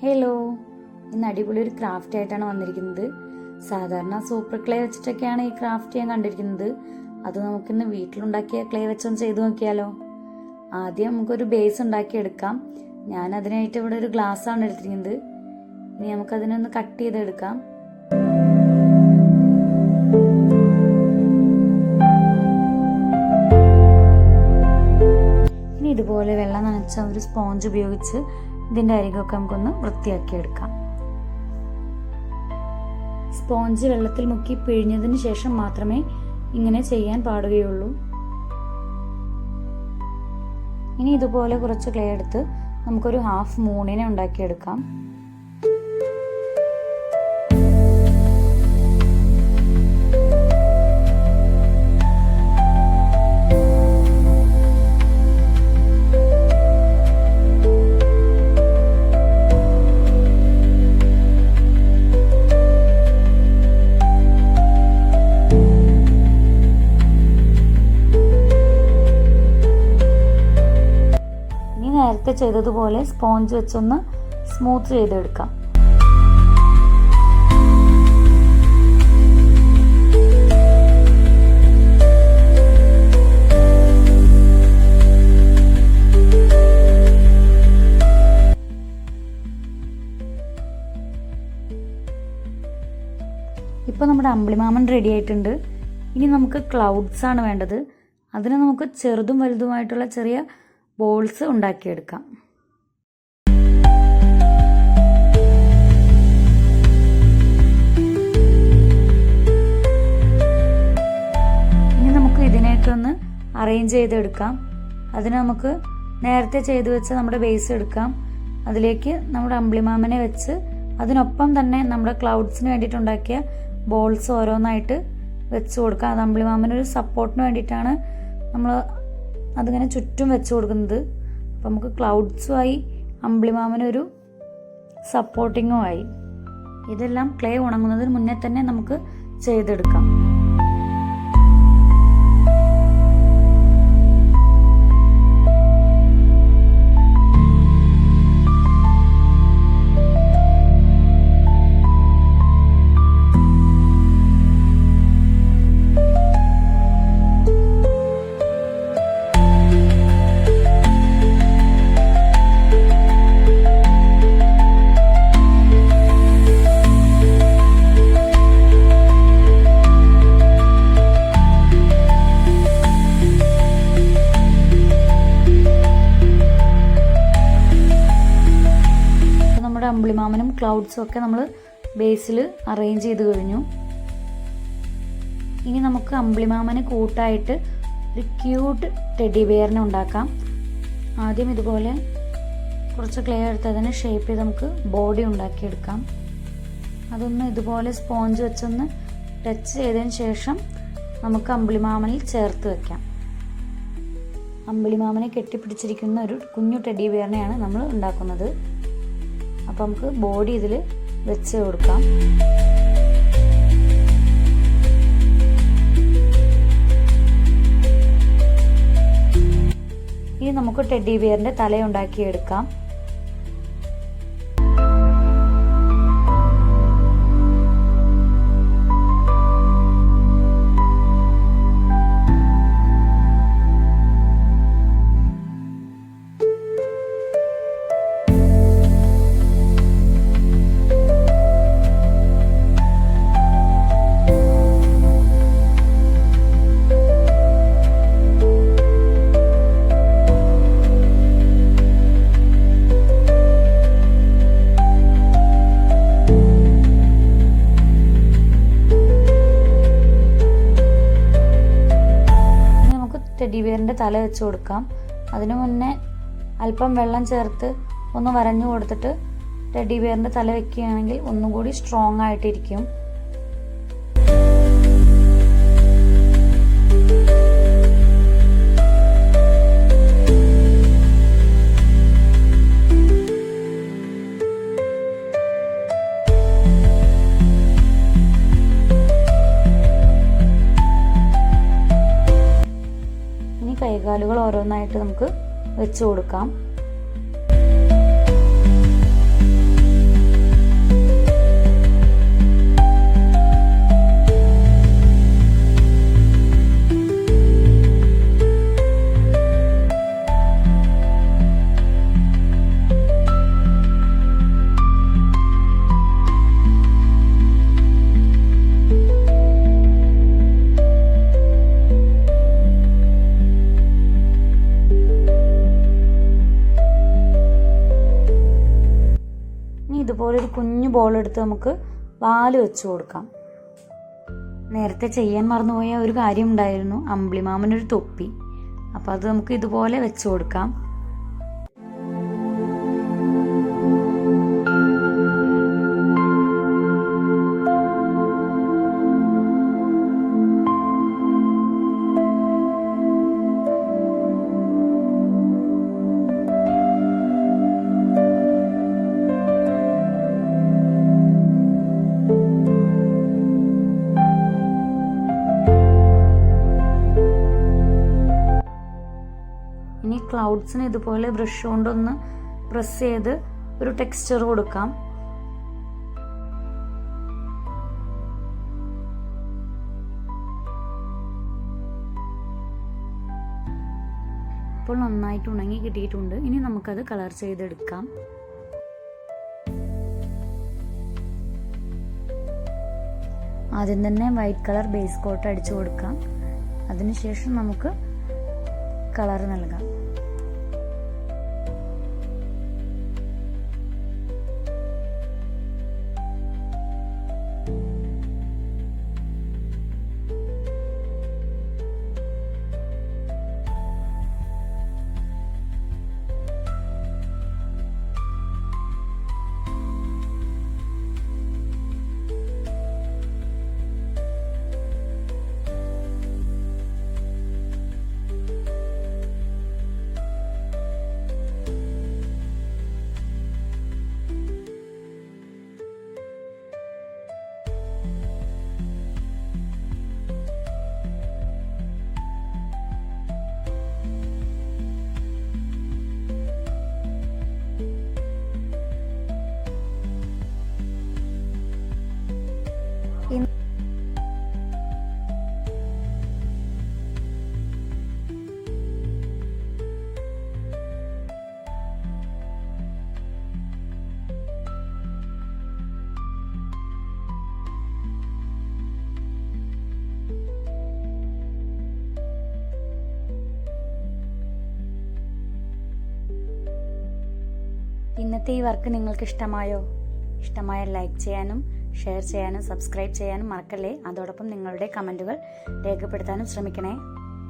Hello, ഇന്ന് അടിപൊളി ഒരു ക്രാഫ്റ്റ് ആയിട്ടാണ് വന്നിരിക്കുന്നത്. സാധാരണ സൂപ്പർ ക്ലേ വെച്ചിട്ടൊക്കെയാണ് ഈ ക്രാഫ്റ്റ് ഞാൻ കണ്ടിരിക്കുന്നത്. അത് നമുക്കിന്ന് വീട്ടിലുണ്ടാക്കിയ ക്ലേ വെച്ചൊന്ന് ചെയ്ത് നോക്കിയാലോ. ആദ്യം നമുക്കൊരു ബേസ് ഉണ്ടാക്കിയെടുക്കാം. ഞാൻ അതിനായിട്ട് ഇവിടെ ഒരു ഗ്ലാസ് ആണ് എടുത്തിരിക്കുന്നത്. ഇനി നമുക്കതിനൊന്ന് കട്ട് ചെയ്തെടുക്കാം. ഇനി ഇതുപോലെ വെള്ളം നനച്ച ഒരു സ്പോഞ്ച് ഉപയോഗിച്ച് ഇതിൻ്റെ അരികൊക്കെ നമുക്കൊന്ന് വൃത്തിയാക്കിയെടുക്കാം. സ്പോഞ്ച് വെള്ളത്തിൽ മുക്കി പിഴിഞ്ഞതിന് ശേഷം മാത്രമേ ഇങ്ങനെ ചെയ്യാൻ പാടുകയുള്ളൂ. ഇനി ഇതുപോലെ കുറച്ച് ക്ലേ എടുത്ത് നമുക്കൊരു ഹാഫ് മൂണിനെ ഉണ്ടാക്കിയെടുക്കാം. നേരത്തെ ചെയ്തതുപോലെ സ്പോഞ്ച് വെച്ചൊന്ന് സ്മൂത്ത് ചെയ്തെടുക്കാം. ഇപ്പോൾ നമ്മുടെ അമ്പിളിമാമൻ റെഡി ആയിട്ടുണ്ട്. ഇനി നമുക്ക് ക്ലൗഡ്സ് ആണ് വേണ്ടത്. അതിന് നമുക്ക് ചെറുതും വലുതുമായിട്ടുള്ള ചെറിയ ബോൾസ് ഉണ്ടാക്കിയെടുക്കാം. ഇനി നമുക്ക് ഇതിനെയൊക്കെ ഒന്ന് അറേഞ്ച് ചെയ്തെടുക്കാം. അതിന് നമുക്ക് നേരത്തെ ചെയ്തു വെച്ച നമ്മുടെ ബേസ് എടുക്കാം. അതിലേക്ക് നമ്മുടെ അമ്പിളിമാമനെ വെച്ച് അതിനൊപ്പം തന്നെ നമ്മുടെ ക്ലൗഡ്സിന് വേണ്ടിയിട്ടുണ്ടാക്കിയ ബോൾസ് ഓരോന്നായിട്ട് വെച്ച് കൊടുക്കാം. അത് അമ്പിളിമാമനൊരു സപ്പോർട്ടിന് വേണ്ടിയിട്ടാണ് നമ്മൾ അതിങ്ങനെ ചുറ്റും വെച്ച് കൊടുക്കുന്നത്. അപ്പം നമുക്ക് ക്ലൗഡ്സും ആയി, അമ്പിളിമാമനൊരു സപ്പോർട്ടിങ്ങും ആയി. ഇതെല്ലാം ക്ലേ ഉണങ്ങുന്നതിന് മുന്നേ തന്നെ നമുക്ക് ചെയ്തെടുക്കാം. അമ്പിളിമാമനും ക്ലൗഡ്സും ഒക്കെ നമ്മൾ ബേസിൽ അറേഞ്ച് ചെയ്ത് കഴിഞ്ഞു. ഇനി നമുക്ക് അമ്പിളിമാമന് കൂട്ടായിട്ട് ഒരു ക്യൂട്ട് ടെഡി ബെയറിനെ ഉണ്ടാക്കാം. ആദ്യം ഇതുപോലെ കുറച്ച് ക്ലേ എടുത്ത് അതിനെ ഷേപ്പ് ചെയ്ത് നമുക്ക് ബോഡി ഉണ്ടാക്കിയെടുക്കാം. അതൊന്ന് ഇതുപോലെ സ്പോഞ്ച് വെച്ചൊന്ന് ടച്ച് ചെയ്തതിന് ശേഷം നമുക്ക് അമ്പിളിമാമനിൽ ചേർത്ത് വെക്കാം. അമ്പിളിമാമനെ കെട്ടിപ്പിടിച്ചിരിക്കുന്ന ഒരു കുഞ്ഞു ടെഡി ബെയറിനെയാണ് നമ്മൾ ഉണ്ടാക്കുന്നത്. അപ്പോൾ നമുക്ക് ബോഡി ഇതിൽ വെച്ച് കൊടുക്കാം. ഇനി നമുക്ക് ടെഡി ബിയറിന്റെ തല ഉണ്ടാക്കിയെടുക്കാം. ടെഡി ബിയറിൻ്റെ തല വെച്ച് കൊടുക്കാം. അതിനു മുന്നേ അല്പം വെള്ളം ചേർത്ത് ഒന്ന് വരഞ്ഞു കൊടുത്തിട്ട് ടെഡി ബിയറിൻ്റെ തല വെക്കുകയാണെങ്കിൽ ഒന്നും കൂടി സ്ട്രോങ് ആയിട്ടിരിക്കും. കൈകാലുകൾ ഓരോന്നായിട്ട് നമുക്ക് വെച്ച് കൊടുക്കാം. ഇതുപോലെ ഒരു കുഞ്ഞു ബോൾ എടുത്ത് നമുക്ക് വാല് വെച്ച് കൊടുക്കാം. നേരത്തെ ചെയ്യാൻ മറന്നുപോയ ഒരു കാര്യം ഉണ്ടായിരുന്നു, അമ്പിളിമാമനൊരു തൊപ്പി. അപ്പോൾ അത് നമുക്ക് ഇതുപോലെ വെച്ച് കൊടുക്കാം. ഇനി ക്ലൗഡ്സിന് ഇതുപോലെ ബ്രഷ് കൊണ്ടൊന്ന് പ്രസ് ചെയ്ത് ഒരു ടെക്സ്ചർ കൊടുക്കാം. ഇപ്പോൾ നന്നായിട്ട് ഉണങ്ങി കിട്ടിയിട്ടുണ്ട്. ഇനി നമുക്കത് കളർ ചെയ്തെടുക്കാം. ആദ്യം തന്നെ വൈറ്റ് കളർ ബേസ് കോട്ട് അടിച്ചു കൊടുക്കാം. അതിനുശേഷം നമുക്ക് കളർ നൽകാം. ഇന്നത്തെ ഈ വർക്ക് നിങ്ങൾക്ക് ഇഷ്ടമായോ? ഇഷ്ടമായാൽ ലൈക്ക് ചെയ്യാനും ഷെയർ ചെയ്യാനും സബ്സ്ക്രൈബ് ചെയ്യാനും മറക്കല്ലേ. അതോടൊപ്പം നിങ്ങളുടെ കമൻറ്റുകൾ രേഖപ്പെടുത്താനും ശ്രമിക്കണേ.